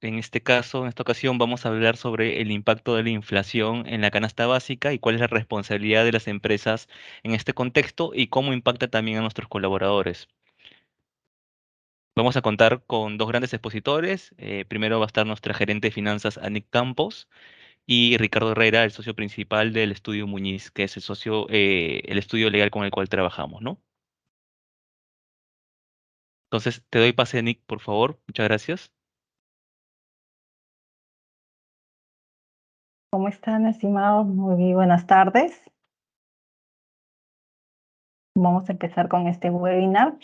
En este caso, en esta ocasión, vamos a hablar sobre el impacto de la inflación en la canasta básica y cuál es la responsabilidad de las empresas en este contexto y cómo impacta también a nuestros colaboradores. Vamos a contar con dos grandes expositores. Primero va a estar nuestra gerente de finanzas, Anik Campos, y Ricardo Herrera, el socio principal del estudio Muñiz, que es el estudio legal con el cual trabajamos, ¿no? Entonces, te doy pase, Nick, por favor. Muchas gracias. ¿Cómo están, estimados? Muy buenas tardes. Vamos a empezar con este webinar.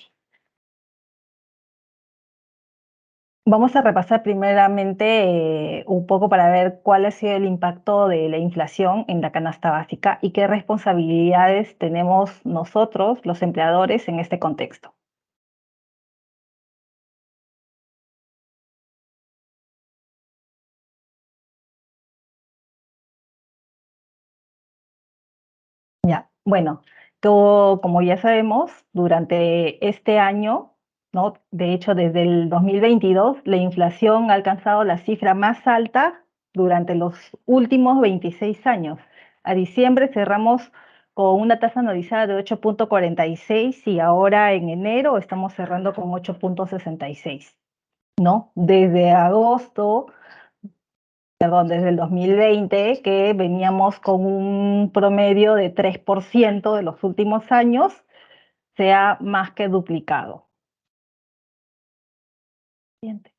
Vamos a repasar primeramente un poco para ver cuál ha sido el impacto de la inflación en la canasta básica y qué responsabilidades tenemos nosotros, los empleadores, en este contexto. Ya, bueno, como ya sabemos, durante este año, ¿no? De hecho, desde el 2022, la inflación ha alcanzado la cifra más alta durante los últimos 26 años. A diciembre cerramos con una tasa anualizada de 8,46 y ahora en enero estamos cerrando con 8,66, ¿no? Desde agosto, perdón, desde el 2020, que veníamos con un promedio de 3% de los últimos años, se ha más que duplicado. Siguiente.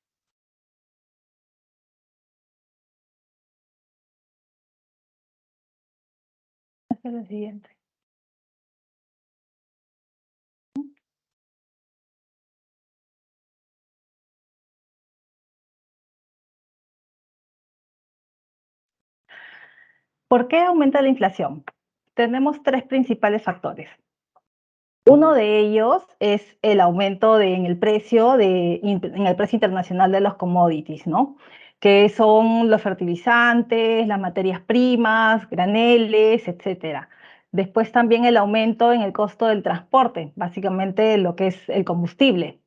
Esta es la siguiente. ¿Por qué aumenta la inflación? Tenemos tres principales factores. Uno de ellos es el aumento en el precio internacional de los commodities, ¿no? Que son los fertilizantes, las materias primas, graneles, etcétera. Después también el aumento en el costo del transporte, básicamente lo que es el combustible.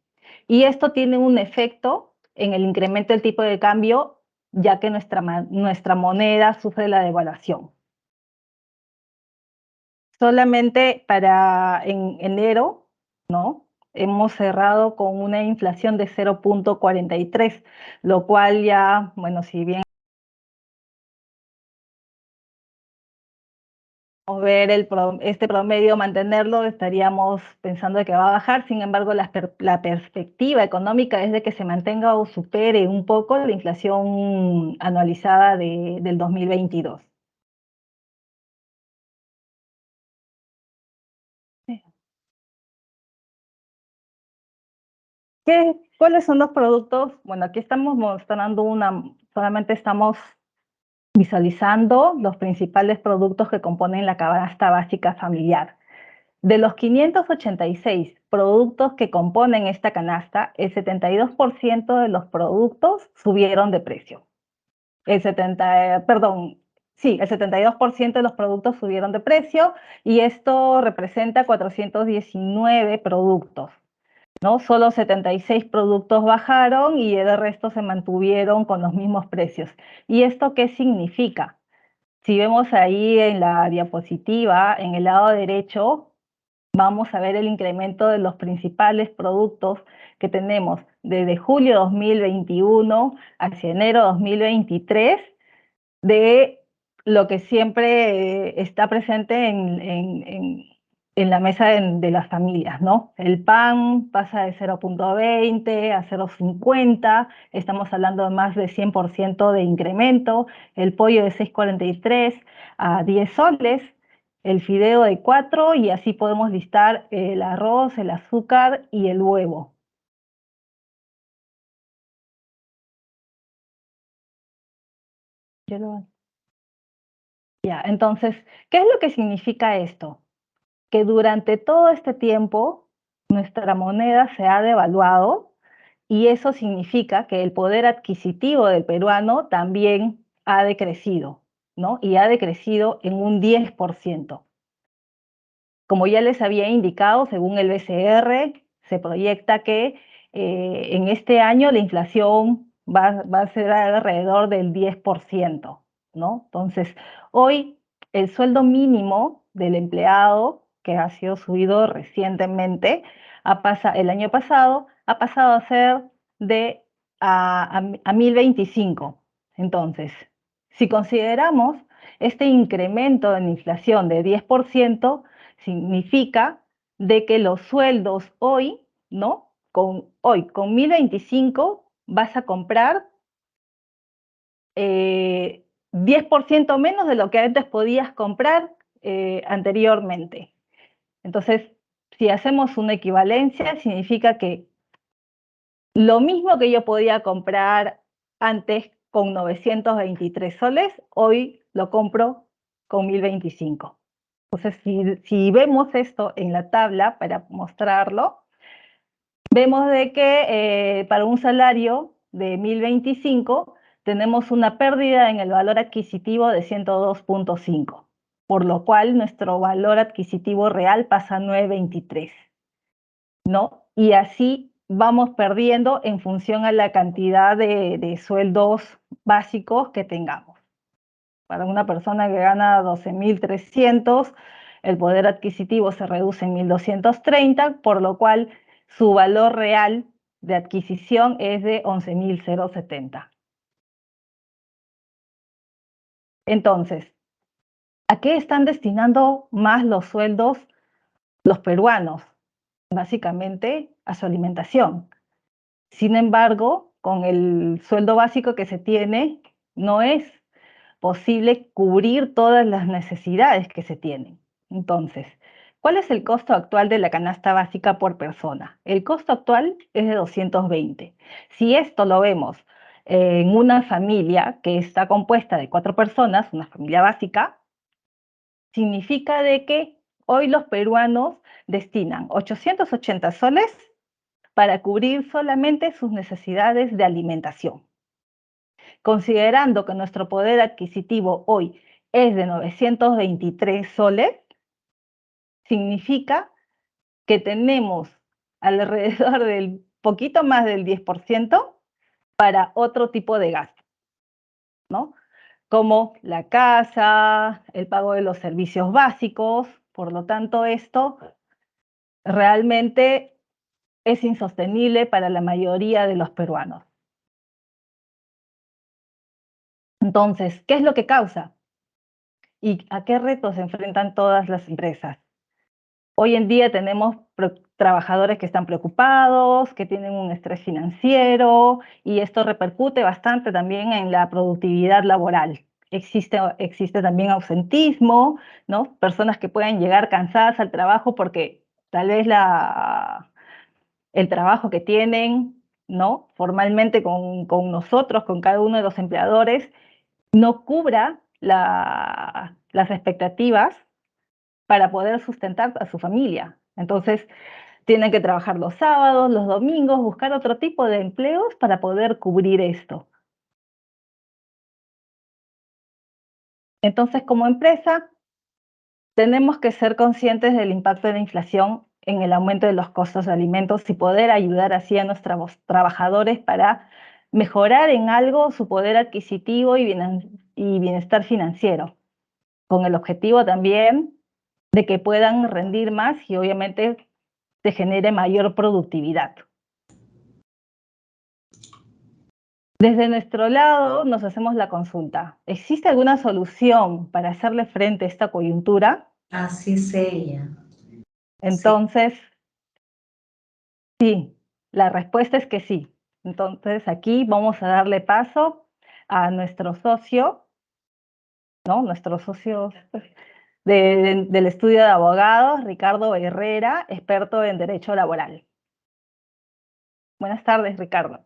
Y esto tiene un efecto en el incremento del tipo de cambio, ya que nuestra moneda sufre la devaluación. Solamente para en enero, ¿no? Hemos cerrado con una inflación de 0,43, lo cual ya, bueno, si bien vamos a ver este promedio mantenerlo, estaríamos pensando que va a bajar. Sin embargo, la perspectiva económica es de que se mantenga o supere un poco la inflación anualizada del 2022. ¿Cuáles son los productos? Bueno, aquí estamos mostrando solamente estamos visualizando los principales productos que componen la canasta básica familiar. De los 586 productos que componen esta canasta, el 72% de los productos subieron de precio. El 72% de los productos subieron de precio y esto representa 419 productos, ¿no? Solo 76 productos bajaron y el resto se mantuvieron con los mismos precios. ¿Y esto qué significa? Si vemos ahí en la diapositiva, en el lado derecho, vamos a ver el incremento de los principales productos que tenemos desde julio 2021 hacia enero 2023, de lo que siempre está presente en la mesa de las familias, ¿no? El pan pasa de 0,20 a 0,50, estamos hablando de más de 100% de incremento, el pollo de 6,43 a 10 soles, el fideo de 4 y así podemos listar el arroz, el azúcar y el huevo. Ya, entonces, ¿qué es lo que significa esto? Que durante todo este tiempo nuestra moneda se ha devaluado y eso significa que el poder adquisitivo del peruano también ha decrecido, ¿no? Y ha decrecido en un 10%. Como ya les había indicado, según el BCR, se proyecta que en este año la inflación va a ser alrededor del 10%, ¿no? Entonces, hoy el sueldo mínimo del empleado, que ha sido subido recientemente, el año pasado, ha pasado a ser de a 1.025. Entonces, si consideramos este incremento en inflación de 10%, significa de que los sueldos hoy, ¿no? Hoy, con 1.025 vas a comprar 10% menos de lo que antes podías comprar anteriormente. Entonces, si hacemos una equivalencia, significa que lo mismo que yo podía comprar antes con 923 soles, hoy lo compro con 1.025. Entonces, si vemos esto en la tabla para mostrarlo, vemos de que para un salario de 1.025 tenemos una pérdida en el valor adquisitivo de 102.5, por lo cual nuestro valor adquisitivo real pasa a 9.23, ¿no? Y así vamos perdiendo en función a la cantidad de sueldos básicos que tengamos. Para una persona que gana 12.300, el poder adquisitivo se reduce en 1.230, por lo cual su valor real de adquisición es de 11.070. Entonces, ¿a qué están destinando más los sueldos los peruanos? Básicamente a su alimentación. Sin embargo, con el sueldo básico que se tiene, no es posible cubrir todas las necesidades que se tienen. Entonces, ¿cuál es el costo actual de la canasta básica por persona? El costo actual es de 220. Si esto lo vemos en una familia que está compuesta de 4 personas, una familia básica, significa de que hoy los peruanos destinan 880 soles para cubrir solamente sus necesidades de alimentación. Considerando que nuestro poder adquisitivo hoy es de 923 soles, significa que tenemos alrededor del poquito más del 10% para otro tipo de gasto, ¿no? Como la casa, el pago de los servicios básicos. Por lo tanto, esto realmente es insostenible para la mayoría de los peruanos. Entonces, ¿qué es lo que causa? ¿Y a qué retos se enfrentan todas las empresas? Hoy en día tenemos trabajadores que están preocupados, que tienen un estrés financiero, y esto repercute bastante también en la productividad laboral. Existe también ausentismo, ¿no? Personas que pueden llegar cansadas al trabajo porque tal vez el trabajo que tienen, ¿no? Formalmente con nosotros, con cada uno de los empleadores, no cubra las expectativas para poder sustentar a su familia. Entonces, tienen que trabajar los sábados, los domingos, buscar otro tipo de empleos para poder cubrir esto. Entonces, como empresa, tenemos que ser conscientes del impacto de la inflación en el aumento de los costos de alimentos y poder ayudar así a nuestros trabajadores para mejorar en algo su poder adquisitivo y bienestar financiero, con el objetivo también de que puedan rendir más y obviamente se genere mayor productividad. Desde nuestro lado nos hacemos la consulta. ¿Existe alguna solución para hacerle frente a esta coyuntura? Así es ella. Sí. Entonces, sí, la respuesta es que sí. Entonces, aquí vamos a darle paso a nuestro socio, ¿no? Nuestro socio del estudio de abogados, Ricardo Herrera, experto en Derecho Laboral. Buenas tardes, Ricardo.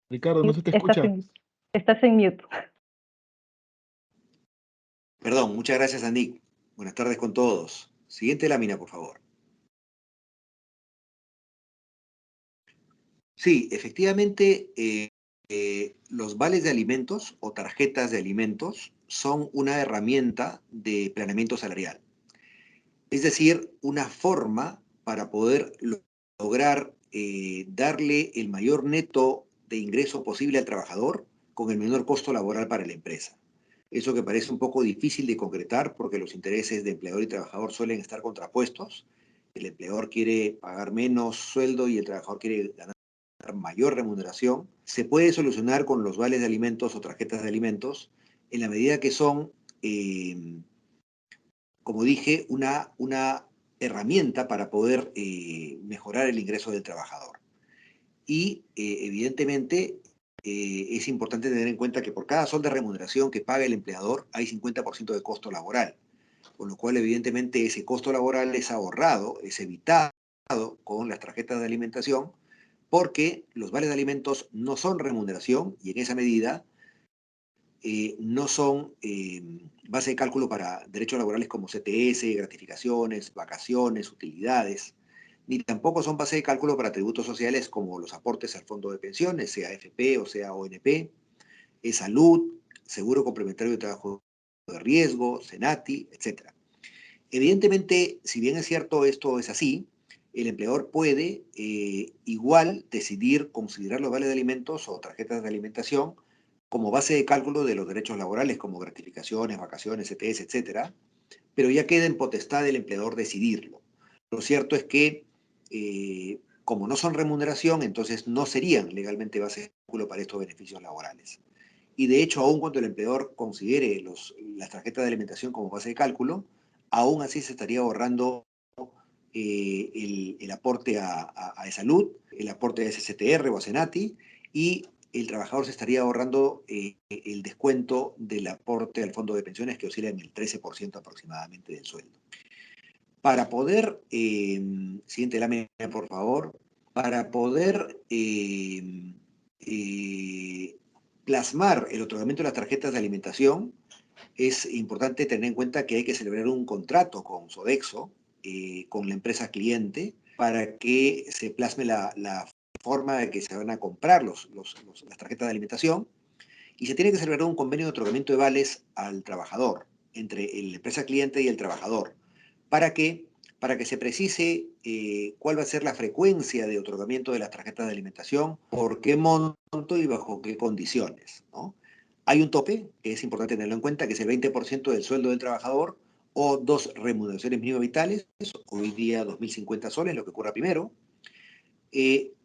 Ricardo, no se te Estás escucha. estás en mute. Perdón, muchas gracias, Andy. Buenas tardes con todos. Siguiente lámina, por favor. Sí, efectivamente, los vales de alimentos o tarjetas de alimentos son una herramienta de planeamiento salarial. Es decir, una forma para poder lograr darle el mayor neto de ingreso posible al trabajador con el menor costo laboral para la empresa. Eso que parece un poco difícil de concretar porque los intereses de empleador y trabajador suelen estar contrapuestos. El empleador quiere pagar menos sueldo y el trabajador quiere ganar mayor remuneración. Se puede solucionar con los vales de alimentos o tarjetas de alimentos en la medida que son, como dije, una herramienta para poder mejorar el ingreso del trabajador. Y evidentemente es importante tener en cuenta que por cada sol de remuneración que paga el empleador hay 50% de costo laboral, con lo cual evidentemente ese costo laboral es ahorrado, es evitado con las tarjetas de alimentación, porque los vales de alimentos no son remuneración y en esa medida no son base de cálculo para derechos laborales como CTS, gratificaciones, vacaciones, utilidades, ni tampoco son base de cálculo para tributos sociales como los aportes al fondo de pensiones, sea AFP o sea ONP, salud, seguro complementario de trabajo de riesgo, SENATI, etc. Evidentemente, si bien es cierto esto es así, el empleador puede igual decidir considerar los vales de alimentos o tarjetas de alimentación como base de cálculo de los derechos laborales como gratificaciones, vacaciones, CTS, etcétera, pero ya queda en potestad del empleador decidirlo. Lo cierto es que, como no son remuneración, entonces no serían legalmente base de cálculo para estos beneficios laborales. Y de hecho, aun cuando el empleador considere las tarjetas de alimentación como base de cálculo, aún así se estaría ahorrando el aporte a salud, el aporte a SCTR o a SENATI, y el trabajador se estaría ahorrando el descuento del aporte al fondo de pensiones que oscila en el 13% aproximadamente del sueldo. Para poder, siguiente lámina por favor, para poder plasmar el otorgamiento de las tarjetas de alimentación, es importante tener en cuenta que hay que celebrar un contrato con Sodexo, con la empresa cliente, para que se plasme la forma de que se van a comprar las tarjetas de alimentación, y se tiene que celebrar un convenio de otorgamiento de vales al trabajador, entre la empresa cliente y el trabajador. ¿Para qué? Para que se precise cuál va a ser la frecuencia de otorgamiento de las tarjetas de alimentación, por qué monto y bajo qué condiciones, ¿no? Hay un tope, que es importante tenerlo en cuenta, que es el 20% del sueldo del trabajador o 2 remuneraciones mínimas vitales, hoy día 2.050 soles, lo que ocurra primero.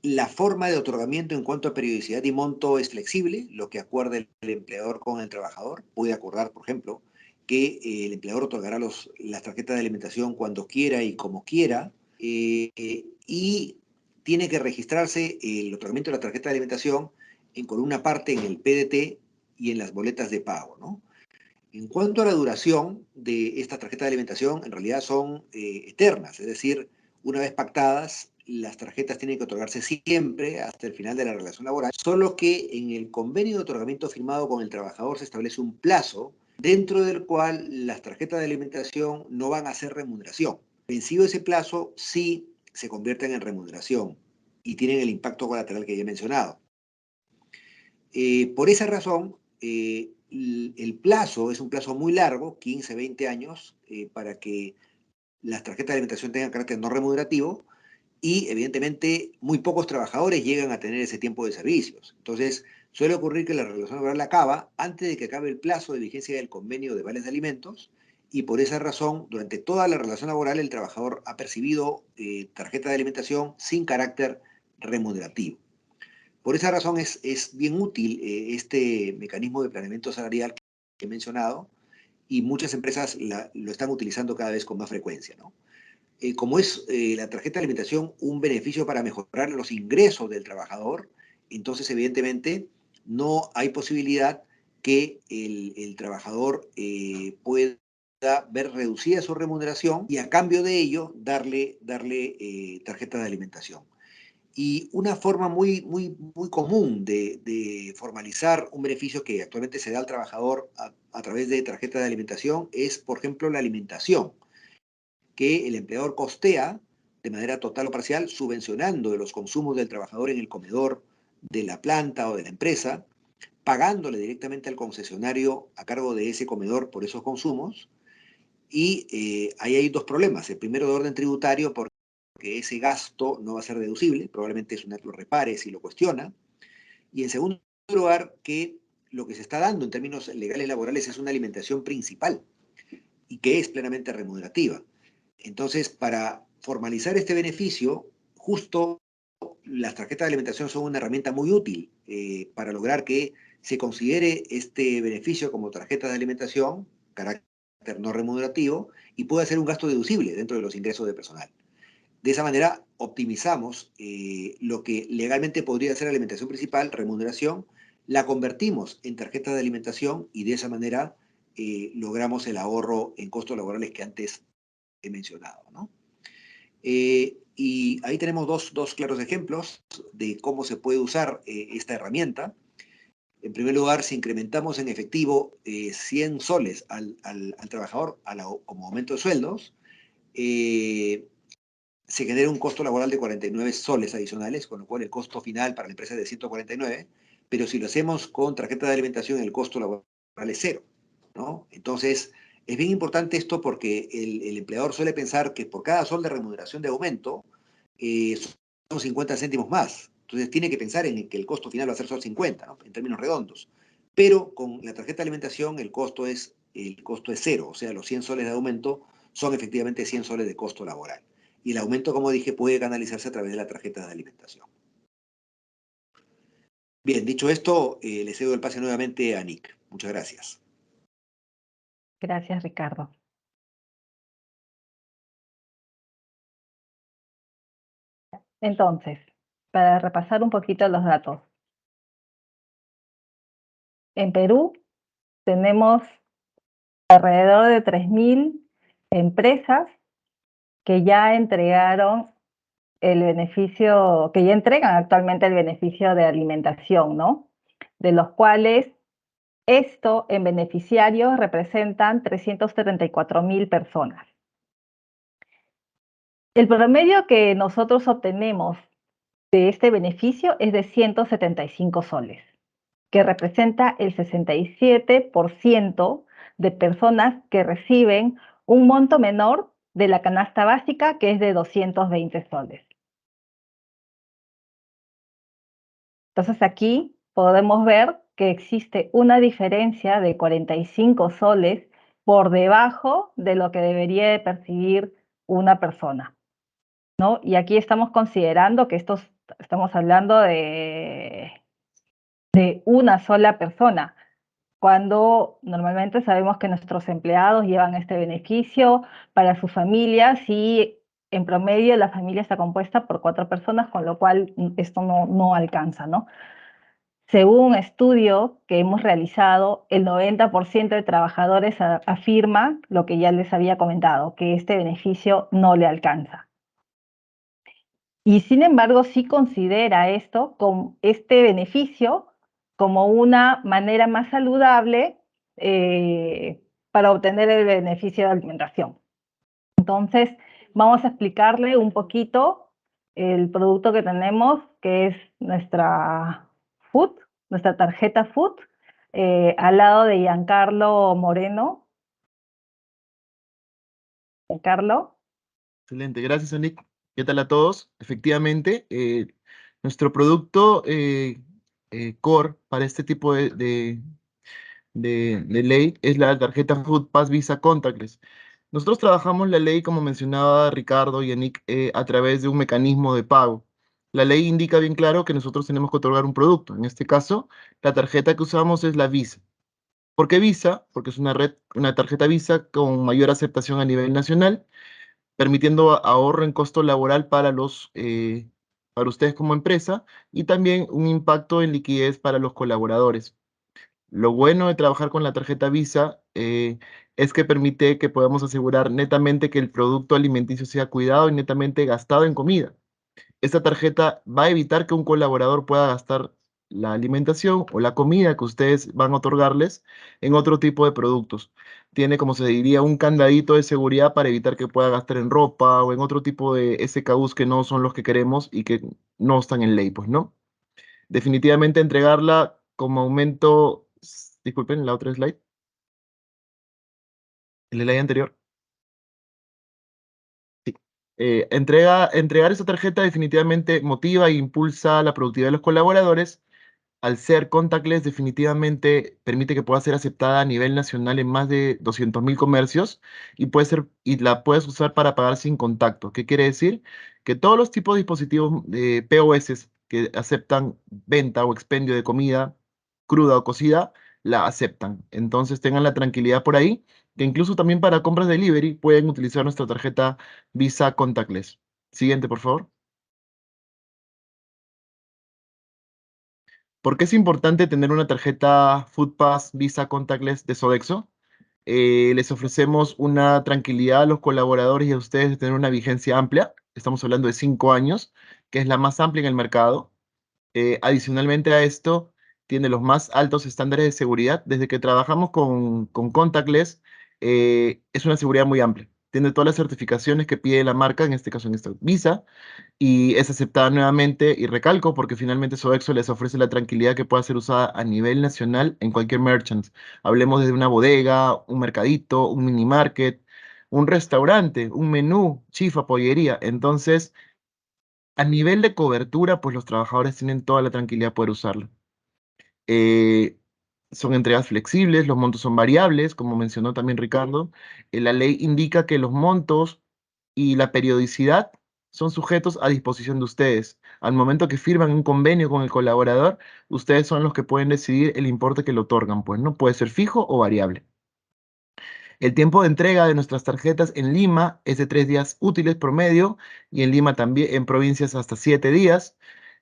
La forma de otorgamiento en cuanto a periodicidad y monto es flexible, lo que acuerde el empleador con el trabajador. Puede acordar, por ejemplo, que el empleador otorgará las tarjetas de alimentación cuando quiera y como quiera, y tiene que registrarse el otorgamiento de la tarjeta de alimentación con una parte en el PDT y en las boletas de pago, ¿no? En cuanto a la duración de esta tarjeta de alimentación, en realidad son eternas, es decir, una vez pactadas, las tarjetas tienen que otorgarse siempre hasta el final de la relación laboral, solo que en el convenio de otorgamiento firmado con el trabajador se establece un plazo dentro del cual las tarjetas de alimentación no van a ser remuneración. Vencido ese plazo, sí se convierten en remuneración y tienen el impacto colateral que ya he mencionado. Por esa razón, el plazo es un plazo muy largo, 15, 20 años, para que las tarjetas de alimentación tengan carácter no remunerativo, y evidentemente muy pocos trabajadores llegan a tener ese tiempo de servicios. Entonces, suele ocurrir que la relación laboral acaba antes de que acabe el plazo de vigencia del convenio de vales de alimentos, y por esa razón, durante toda la relación laboral, el trabajador ha percibido tarjeta de alimentación sin carácter remunerativo. Por esa razón es bien útil este mecanismo de planeamiento salarial que he mencionado, y muchas empresas lo están utilizando cada vez con más frecuencia, ¿no? Como es la tarjeta de alimentación un beneficio para mejorar los ingresos del trabajador, entonces evidentemente no hay posibilidad que el trabajador pueda ver reducida su remuneración y a cambio de ello darle tarjeta de alimentación. Y una forma muy común de formalizar un beneficio que actualmente se da al trabajador a través de tarjeta de alimentación es, por ejemplo, la alimentación, que el empleador costea de manera total o parcial, subvencionando los consumos del trabajador en el comedor de la planta o de la empresa, pagándole directamente al concesionario a cargo de ese comedor por esos consumos. Y ahí hay dos problemas. El primero de orden tributario, porque porque ese gasto no va a ser deducible, probablemente SUNAT lo repare si lo cuestiona. Y en segundo lugar, que lo que se está dando en términos legales laborales es una alimentación principal y que es plenamente remunerativa. Entonces, para formalizar este beneficio, justo las tarjetas de alimentación son una herramienta muy útil para lograr que se considere este beneficio como tarjeta de alimentación, carácter no remunerativo, y pueda ser un gasto deducible dentro de los ingresos de personal. De esa manera optimizamos lo que legalmente podría ser alimentación principal, remuneración, la convertimos en tarjeta de alimentación y de esa manera logramos el ahorro en costos laborales que antes he mencionado, ¿no? Y ahí tenemos dos claros ejemplos de cómo se puede usar esta herramienta. En primer lugar, si incrementamos en efectivo 100 soles al trabajador como aumento de sueldos, se genera un costo laboral de 49 soles adicionales, con lo cual el costo final para la empresa es de 149, pero si lo hacemos con tarjeta de alimentación, el costo laboral es cero, ¿no? Entonces, es bien importante esto porque el empleador suele pensar que por cada sol de remuneración de aumento son 50 céntimos más. Entonces, tiene que pensar en que el costo final va a ser solo 50, ¿no? En términos redondos. Pero con la tarjeta de alimentación el costo es cero, o sea, los 100 soles de aumento son efectivamente 100 soles de costo laboral. Y el aumento, como dije, puede canalizarse a través de la tarjeta de alimentación. Bien, dicho esto, le cedo el pase nuevamente a Nick. Muchas gracias. Gracias, Ricardo. Entonces, para repasar un poquito los datos. En Perú tenemos alrededor de 3.000 empresas que ya entregaron el beneficio, que ya entregan actualmente el beneficio de alimentación, ¿no? De los cuales esto en beneficiarios representan 374.000 personas. El promedio que nosotros obtenemos de este beneficio es de 175 soles, que representa el 67% de personas que reciben un monto menor de la canasta básica, que es de 220 soles. Entonces aquí podemos ver que existe una diferencia de 45 soles por debajo de lo que debería de percibir una persona, ¿no? Y aquí estamos considerando que estamos hablando de una sola persona, cuando normalmente sabemos que nuestros empleados llevan este beneficio para sus familias y en promedio la familia está compuesta por 4 personas, con lo cual esto no alcanza, ¿no? Según un estudio que hemos realizado, el 90% de trabajadores afirma lo que ya les había comentado, que este beneficio no le alcanza. Y sin embargo, sí considera este beneficio como una manera más saludable para obtener el beneficio de alimentación. Entonces, vamos a explicarle un poquito el producto que tenemos, que es nuestra tarjeta Food, al lado de Giancarlo Moreno. Giancarlo. Excelente, gracias, Nick. ¿Qué tal a todos? Efectivamente, nuestro producto core para este tipo de ley es la tarjeta Food Pass Visa Contactless. Nosotros trabajamos la ley, como mencionaba Ricardo y Nick, a través de un mecanismo de pago. La ley indica bien claro que nosotros tenemos que otorgar un producto. En este caso, la tarjeta que usamos es la Visa. ¿Por qué Visa? Porque es una tarjeta Visa con mayor aceptación a nivel nacional, permitiendo ahorro en costo laboral para ustedes como empresa y también un impacto en liquidez para los colaboradores. Lo bueno de trabajar con la tarjeta Visa es que permite que podamos asegurar netamente que el producto alimenticio sea cuidado y netamente gastado en comida. Esta tarjeta va a evitar que un colaborador pueda gastar la alimentación o la comida que ustedes van a otorgarles en otro tipo de productos. Tiene, como se diría, un candadito de seguridad para evitar que pueda gastar en ropa o en otro tipo de SKUs que no son los que queremos y que no están en ley, pues, ¿no? Definitivamente entregarla como aumento, disculpen, la otra slide, el slide anterior. Sí. Entregar esa tarjeta definitivamente motiva e impulsa la productividad de los colaboradores. Al ser contactless, definitivamente permite que pueda ser aceptada a nivel nacional en más de 200.000 comercios y la puedes usar para pagar sin contacto. ¿Qué quiere decir? Que todos los tipos de dispositivos POS que aceptan venta o expendio de comida cruda o cocida, la aceptan. Entonces tengan la tranquilidad por ahí, que incluso también para compras delivery pueden utilizar nuestra tarjeta Visa Contactless. Siguiente, por favor. ¿Por qué es importante tener una tarjeta Foodpass Visa Contactless de Sodexo? Les ofrecemos una tranquilidad a los colaboradores y a ustedes de tener una vigencia amplia. Estamos hablando de 5 años, que es la más amplia en el mercado. Adicionalmente a esto, tiene los más altos estándares de seguridad. Desde que trabajamos con Contactless, es una seguridad muy amplia. Tiene todas las certificaciones que pide la marca, en este caso en esta Visa, y es aceptada nuevamente, y recalco, porque finalmente Sodexo les ofrece la tranquilidad que pueda ser usada a nivel nacional en cualquier merchant. Hablemos de una bodega, un mercadito, un mini market, un restaurante, un menú, chifa, pollería. Entonces, a nivel de cobertura, pues los trabajadores tienen toda la tranquilidad de poder usarlo. Eh, Son entregas flexibles, los montos son variables, como mencionó también Ricardo. La ley indica que los montos y la periodicidad son sujetos a disposición de ustedes. Al momento que firman un convenio con el colaborador, ustedes son los que pueden decidir el importe que le otorgan, pues no puede ser fijo o variable. El tiempo de entrega de nuestras tarjetas en Lima es de 3 días útiles promedio y en Lima también, en provincias hasta 7 días.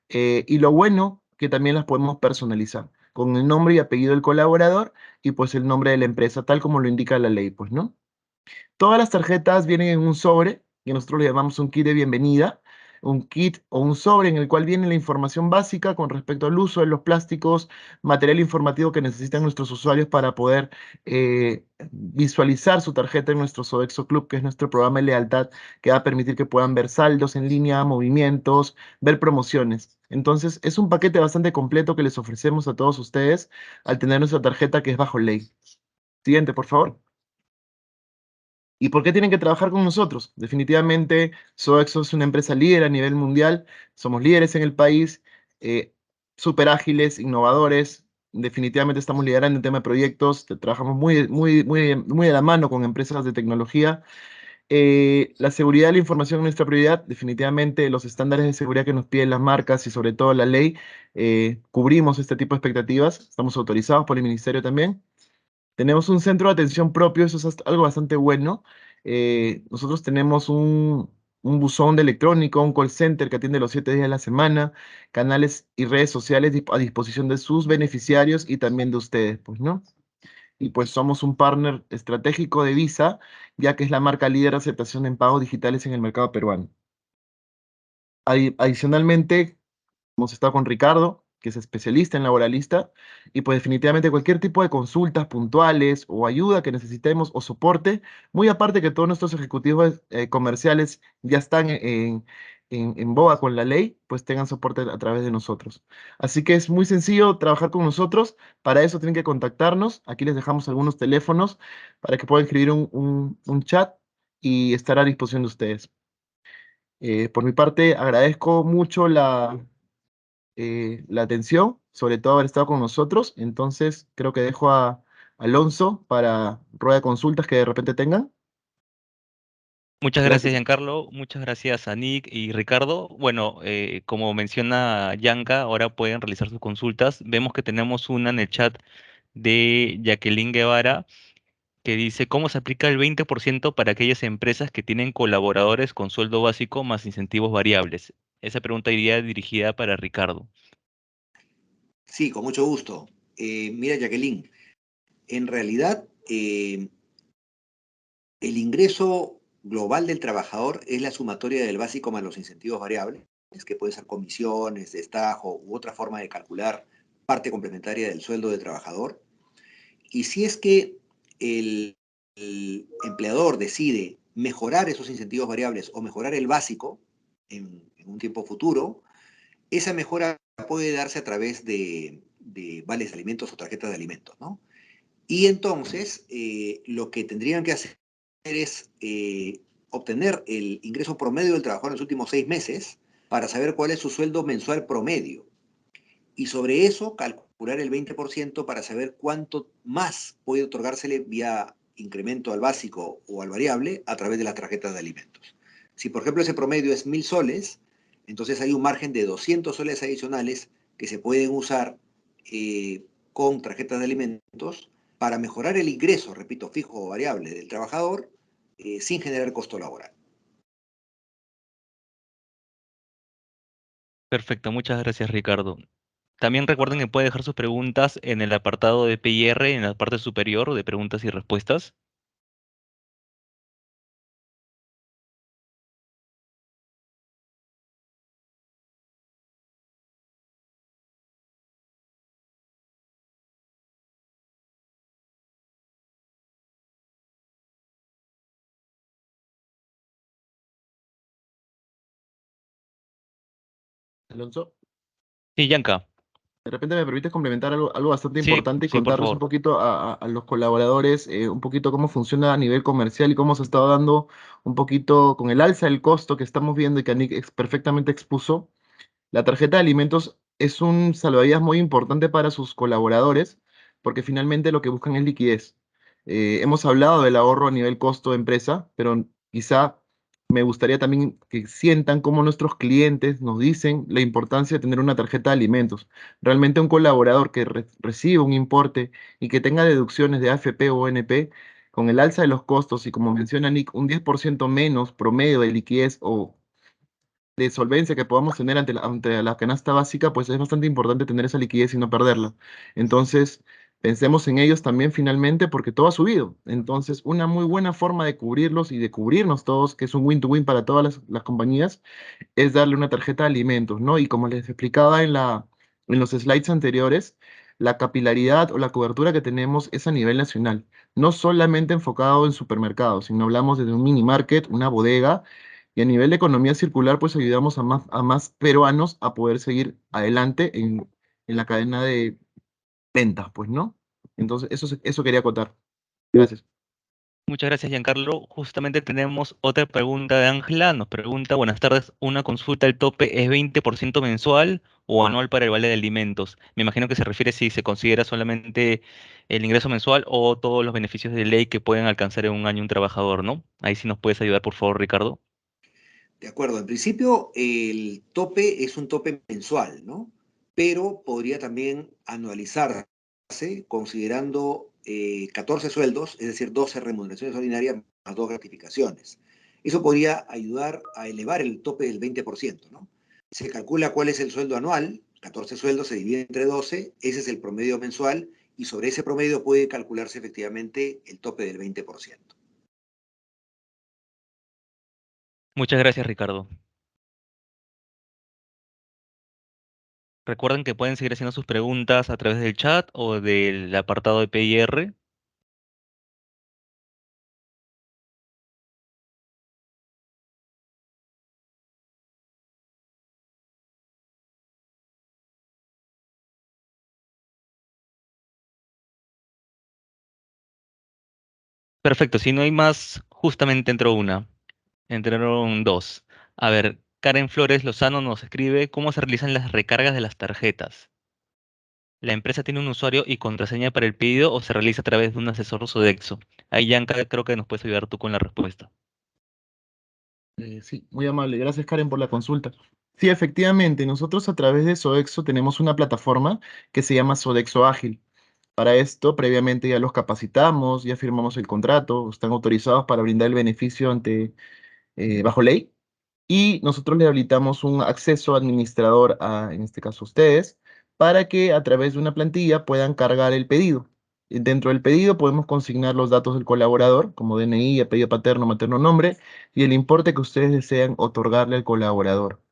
Y lo bueno que también las podemos personalizar con el nombre y apellido del colaborador y pues el nombre de la empresa, tal como lo indica la ley, pues, ¿no? Todas las tarjetas vienen en un sobre, que nosotros le llamamos un kit de bienvenida, un kit o un sobre en el cual viene la información básica con respecto al uso de los plásticos, material informativo que necesitan nuestros usuarios para poder visualizar su tarjeta en nuestro Sodexo Club, que es nuestro programa de lealtad, que va a permitir que puedan ver saldos en línea, movimientos, ver promociones. Entonces, es un paquete bastante completo que les ofrecemos a todos ustedes al tener nuestra tarjeta que es bajo ley. Siguiente, por favor. ¿Y por qué tienen que trabajar con nosotros? Definitivamente, Sodexo es una empresa líder a nivel mundial, somos líderes en el país, súper ágiles, innovadores, definitivamente estamos liderando en tema de proyectos, trabajamos muy de la mano con empresas de tecnología. La seguridad de la información es nuestra prioridad, definitivamente los estándares de seguridad que nos piden las marcas y sobre todo la ley, cubrimos este tipo de expectativas, estamos autorizados por el ministerio también. Tenemos un centro de atención propio, eso es algo bastante bueno. Nosotros tenemos un buzón de electrónico, un call center que atiende los 7 días de la semana, canales y redes sociales a disposición de sus beneficiarios y también de ustedes, pues, ¿no? Y pues somos un partner estratégico de Visa, ya que es la marca líder de aceptación en pagos digitales en el mercado peruano. Adicionalmente, hemos estado con Ricardo, que es especialista en laboralista, y pues definitivamente cualquier tipo de consultas puntuales o ayuda que necesitemos o soporte, muy aparte que todos nuestros ejecutivos comerciales ya están en boga con la ley, pues tengan soporte a través de nosotros. Así que es muy sencillo trabajar con nosotros, para eso tienen que contactarnos, aquí les dejamos algunos teléfonos para que puedan escribir un chat y estar a disposición de ustedes. Por mi parte, agradezco mucho la atención, sobre todo haber estado con nosotros. Entonces, creo que dejo a Alonso para rueda de consultas que de repente tengan. Muchas gracias, Gracias. Giancarlo. Muchas gracias a Nick y Ricardo. Bueno, como menciona Yanka, ahora pueden realizar sus consultas. Vemos que tenemos una en el chat de Jacqueline Guevara que dice cómo se aplica el 20% para aquellas empresas que tienen colaboradores con sueldo básico más incentivos variables. Esa pregunta iría dirigida para Ricardo. Sí, con mucho gusto. Mira, Jacqueline, en realidad el ingreso global del trabajador es la sumatoria del básico más los incentivos variables, que pueden ser comisiones, destajo u otra forma de calcular parte complementaria del sueldo del trabajador. Y si es que el empleador decide mejorar esos incentivos variables o mejorar el básico en un tiempo futuro, esa mejora puede darse a través de vales de alimentos o tarjetas de alimentos, ¿no? Y entonces lo que tendrían que hacer es obtener el ingreso promedio del trabajador en los últimos 6 meses para saber cuál es su sueldo mensual promedio. Y sobre eso calcular el 20% para saber cuánto más puede otorgársele vía incremento al básico o al variable a través de las tarjetas de alimentos. Si, por ejemplo, ese promedio es 1.000 soles, entonces hay un margen de 200 soles adicionales que se pueden usar con tarjetas de alimentos para mejorar el ingreso, repito, fijo o variable del trabajador sin generar costo laboral. Perfecto, muchas gracias, Ricardo. También recuerden que puede dejar sus preguntas en el apartado de PIR en la parte superior de preguntas y respuestas. Alonso, Sí, Yanka. de repente me permites complementar algo bastante Sí, importante y sí, por contarles un favor. poquito a los colaboradores, un poquito cómo funciona a nivel comercial y cómo se está dando un poquito con el alza del costo que estamos viendo y que Anik perfectamente expuso. La tarjeta de alimentos es un salvavidas muy importante para sus colaboradores porque finalmente lo que buscan es liquidez. Hemos hablado del ahorro a nivel costo de empresa, pero quizá me gustaría también que sientan cómo nuestros clientes nos dicen la importancia de tener una tarjeta de alimentos. Realmente un colaborador que reciba un importe y que tenga deducciones de AFP o ONP, con el alza de los costos y como menciona Nick, un 10% menos promedio de liquidez o de solvencia que podamos tener ante la canasta básica, pues es bastante importante tener esa liquidez y no perderla. Entonces, pensemos en ellos también finalmente porque todo ha subido. Entonces, una muy buena forma de cubrirlos y de cubrirnos todos, que es un win-to-win para todas las compañías, es darle una tarjeta de alimentos, ¿no? Y como les explicaba en los slides anteriores, la capilaridad o la cobertura que tenemos es a nivel nacional, no solamente enfocado en supermercados, sino hablamos desde un mini market, una bodega, y a nivel de economía circular, pues ayudamos a más peruanos a poder seguir adelante en la cadena de ventas, pues, ¿no? Entonces, eso quería acotar. Gracias. Muchas gracias, Giancarlo. Justamente tenemos otra pregunta de Ángela. Nos pregunta, buenas tardes, ¿una consulta el tope es 20% mensual o anual para el vale de alimentos? Me imagino que se refiere si se considera solamente el ingreso mensual o todos los beneficios de ley que pueden alcanzar en un año un trabajador, ¿no? Ahí sí nos puedes ayudar, por favor, Ricardo. De acuerdo, en principio el tope es un tope mensual, ¿no? Pero podría también anualizarse considerando 14 sueldos, es decir, 12 remuneraciones ordinarias más 2 gratificaciones. Eso podría ayudar a elevar el tope del 20%, ¿no? Se calcula cuál es el sueldo anual, 14 sueldos se divide entre 12, ese es el promedio mensual y sobre ese promedio puede calcularse efectivamente el tope del 20%. Muchas gracias, Ricardo. Recuerden que pueden seguir haciendo sus preguntas a través del chat o del apartado de PIR. Perfecto, si no hay más, justamente entró una. Entraron dos. A ver, Karen Flores Lozano nos escribe cómo se realizan las recargas de las tarjetas. ¿La empresa tiene un usuario y contraseña para el pedido o se realiza a través de un asesor Sodexo? Ahí, Yanka, creo que nos puedes ayudar tú con la respuesta. Sí, muy amable. Gracias, Karen, por la consulta. Sí, efectivamente, nosotros a través de Sodexo tenemos una plataforma que se llama Sodexo Ágil. Para esto, previamente ya los capacitamos, ya firmamos el contrato, están autorizados para brindar el beneficio bajo ley. Y nosotros le habilitamos un acceso administrador en este caso, a ustedes, para que a través de una plantilla puedan cargar el pedido. Dentro del pedido podemos consignar los datos del colaborador, como DNI, apellido paterno, materno, nombre, y el importe que ustedes desean otorgarle al colaborador.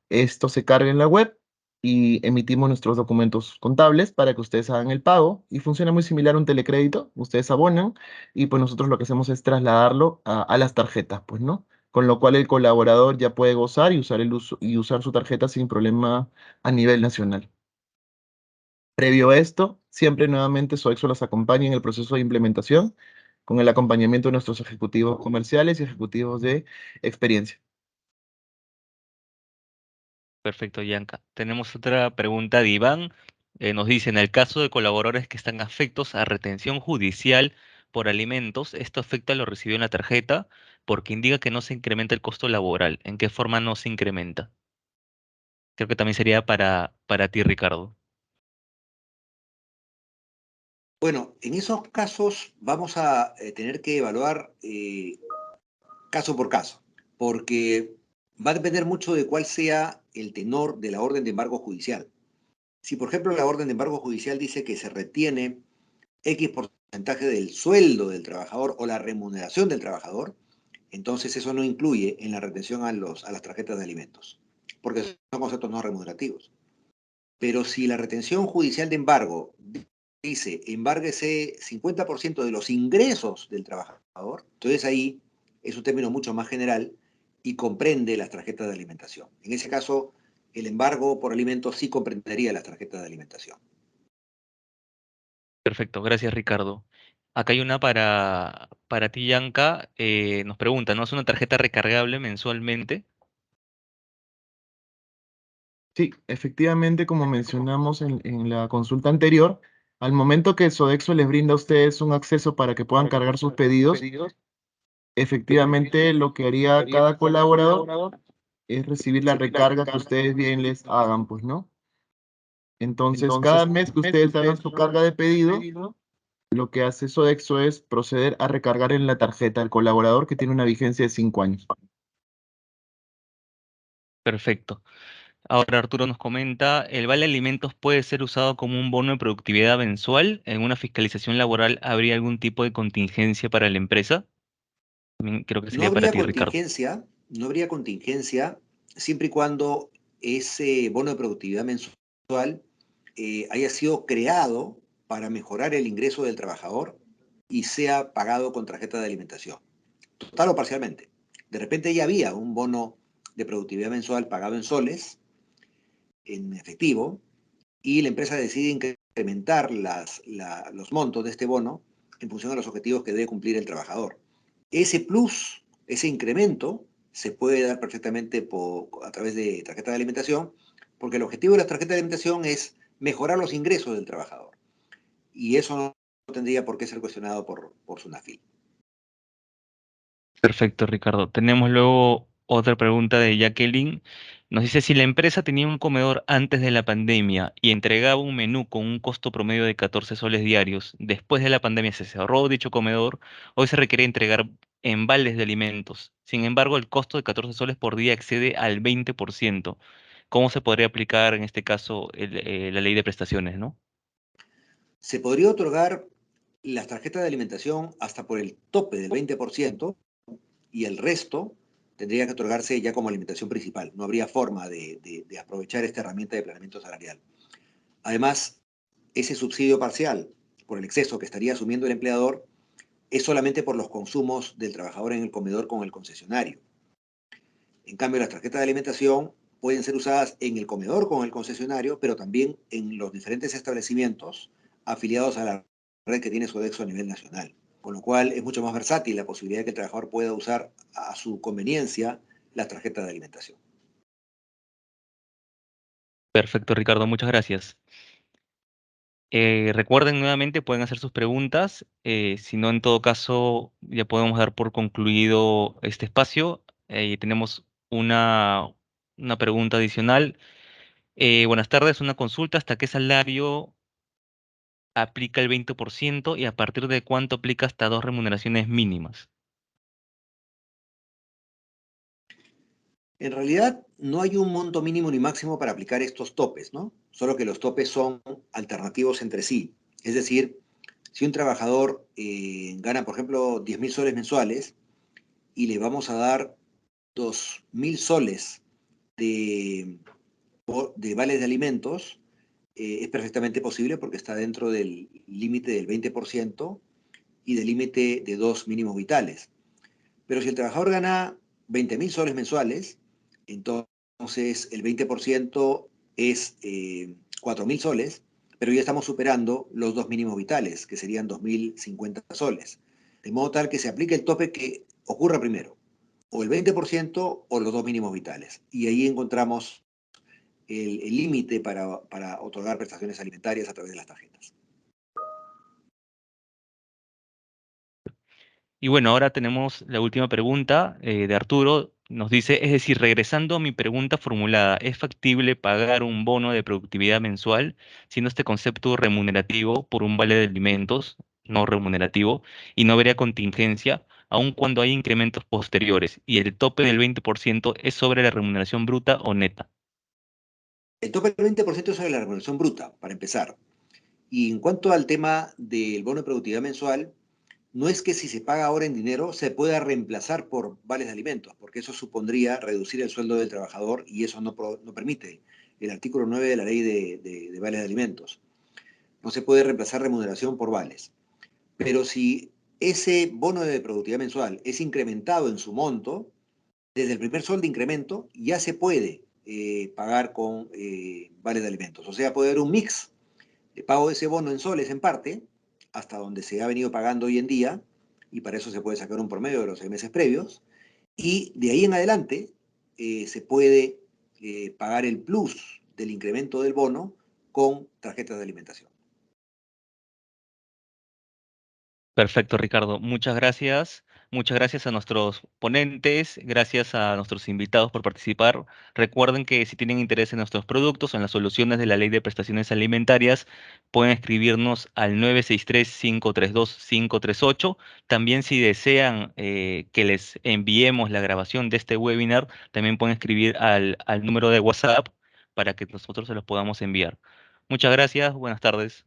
Esto se carga en la web y emitimos nuestros documentos contables para que ustedes hagan el pago y funciona muy similar a un telecrédito. Ustedes abonan y pues nosotros lo que hacemos es trasladarlo a las tarjetas, pues, ¿no? Con lo cual el colaborador ya puede gozar y usar su tarjeta sin problema a nivel nacional. Previo a esto, siempre nuevamente Sodexo los acompaña en el proceso de implementación con el acompañamiento de nuestros ejecutivos comerciales y ejecutivos de experiencia. Perfecto, Yanka. Tenemos otra pregunta de Iván. Nos dice, en el caso de colaboradores que están afectos a retención judicial por alimentos, esto afecta a lo recibido en la tarjeta porque indica que no se incrementa el costo laboral. ¿En qué forma no se incrementa? Creo que también sería para ti, Ricardo. Bueno, en esos casos vamos a tener que evaluar caso por caso, porque va a depender mucho de cuál sea el tenor de la orden de embargo judicial. Si, por ejemplo, la orden de embargo judicial dice que se retiene X porcentaje del sueldo del trabajador o la remuneración del trabajador, entonces eso no incluye en la retención a las tarjetas de alimentos, porque son conceptos no remunerativos. Pero si la retención judicial de embargo dice embárguese 50% de los ingresos del trabajador, entonces ahí es un término mucho más general y comprende las tarjetas de alimentación. En ese caso, el embargo por alimentos sí comprendería las tarjetas de alimentación. Perfecto, gracias, Ricardo. Acá hay una para ti, Yanka. Nos pregunta, ¿no es una tarjeta recargable mensualmente? Sí, efectivamente, como mencionamos en la consulta anterior, al momento que Sodexo les brinda a ustedes un acceso para que puedan cargar sus pedidos, efectivamente lo que haría cada colaborador es recibir la recarga que ustedes bien les hagan, pues, ¿no? Entonces, cada mes que ustedes hagan su carga de pedido, lo que hace Sodexo es proceder a recargar en la tarjeta al colaborador que tiene una vigencia de 5 años. Perfecto. Ahora Arturo nos comenta, ¿el vale alimentos puede ser usado como un bono de productividad mensual? ¿En una fiscalización laboral habría algún tipo de contingencia para la empresa? También creo que No sería para habría ti, Ricardo. contingencia, no habría contingencia siempre y cuando ese bono de productividad mensual haya sido creado para mejorar el ingreso del trabajador y sea pagado con tarjeta de alimentación, total o parcialmente. De repente ya había un bono de productividad mensual pagado en soles, en efectivo, y la empresa decide incrementar los montos de este bono en función de los objetivos que debe cumplir el trabajador. Ese plus, ese incremento, se puede dar perfectamente a través de tarjeta de alimentación, porque el objetivo de la tarjeta de alimentación es mejorar los ingresos del trabajador. Y eso no tendría por qué ser cuestionado por SUNAFIL. Perfecto, Ricardo. Tenemos luego otra pregunta de Jacqueline. Nos dice, si la empresa tenía un comedor antes de la pandemia y entregaba un menú con un costo promedio de 14 soles diarios, después de la pandemia se cerró dicho comedor, hoy se requiere entregar en vales de alimentos. Sin embargo, el costo de 14 soles por día excede al 20%. ¿Cómo se podría aplicar en este caso la ley de prestaciones, no? Se podría otorgar las tarjetas de alimentación hasta por el tope del 20% y el resto tendría que otorgarse ya como alimentación principal. No habría forma de aprovechar esta herramienta de planeamiento salarial. Además, ese subsidio parcial por el exceso que estaría asumiendo el empleador es solamente por los consumos del trabajador en el comedor con el concesionario. En cambio, las tarjetas de alimentación pueden ser usadas en el comedor con el concesionario, pero también en los diferentes establecimientos afiliados a la red que tiene Sodexo a nivel nacional. Con lo cual es mucho más versátil la posibilidad de que el trabajador pueda usar a su conveniencia las tarjetas de alimentación. Perfecto, Ricardo, muchas gracias. Recuerden nuevamente, pueden hacer sus preguntas. Si no, en todo caso, ya podemos dar por concluido este espacio. Tenemos una pregunta adicional. Buenas tardes, una consulta. ¿Hasta qué salario aplica el 20% y a partir de cuánto aplica hasta dos remuneraciones mínimas? En realidad, no hay un monto mínimo ni máximo para aplicar estos topes, ¿no? Solo que los topes son alternativos entre sí. Es decir, si un trabajador gana, por ejemplo, 10.000 soles mensuales y le vamos a dar 2.000 soles de, de vales de alimentos, es perfectamente posible porque está dentro del límite del 20% y del límite de dos mínimos vitales. Pero si el trabajador gana 20.000 soles mensuales, entonces el 20% es 4.000 soles, pero ya estamos superando los dos mínimos vitales, que serían 2.050 soles. de modo tal que se aplique el tope que ocurra primero, o el 20% o los dos mínimos vitales. Y ahí encontramos el límite para otorgar prestaciones alimentarias a través de las tarjetas. Y bueno, ahora tenemos la última pregunta de Arturo. Nos dice, es decir, regresando a mi pregunta formulada, ¿es factible pagar un bono de productividad mensual siendo este concepto remunerativo por un vale de alimentos no remunerativo y no habría contingencia, aun cuando hay incrementos posteriores y el tope del 20% es sobre la remuneración bruta o neta? El tope del 20% es sobre la remuneración bruta, para empezar. Y en cuanto al tema del bono de productividad mensual, no es que si se paga ahora en dinero se pueda reemplazar por vales de alimentos, porque eso supondría reducir el sueldo del trabajador y eso no permite el artículo 9 de la ley de vales de alimentos. No se puede reemplazar remuneración por vales. Pero si ese bono de productividad mensual es incrementado en su monto, desde el primer sol de incremento ya se puede pagar con vales de alimentos. O sea, puede haber un mix de pago de ese bono en soles en parte, hasta donde se ha venido pagando hoy en día, y para eso se puede sacar un promedio de los 6 meses previos, y de ahí en adelante se puede pagar el plus del incremento del bono con tarjetas de alimentación. Perfecto, Ricardo. Muchas gracias. Muchas gracias a nuestros ponentes, gracias a nuestros invitados por participar. Recuerden que si tienen interés en nuestros productos o en las soluciones de la Ley de Prestaciones Alimentarias, pueden escribirnos al 963-532-538. También si desean que les enviemos la grabación de este webinar, también pueden escribir al número de WhatsApp para que nosotros se los podamos enviar. Muchas gracias, buenas tardes.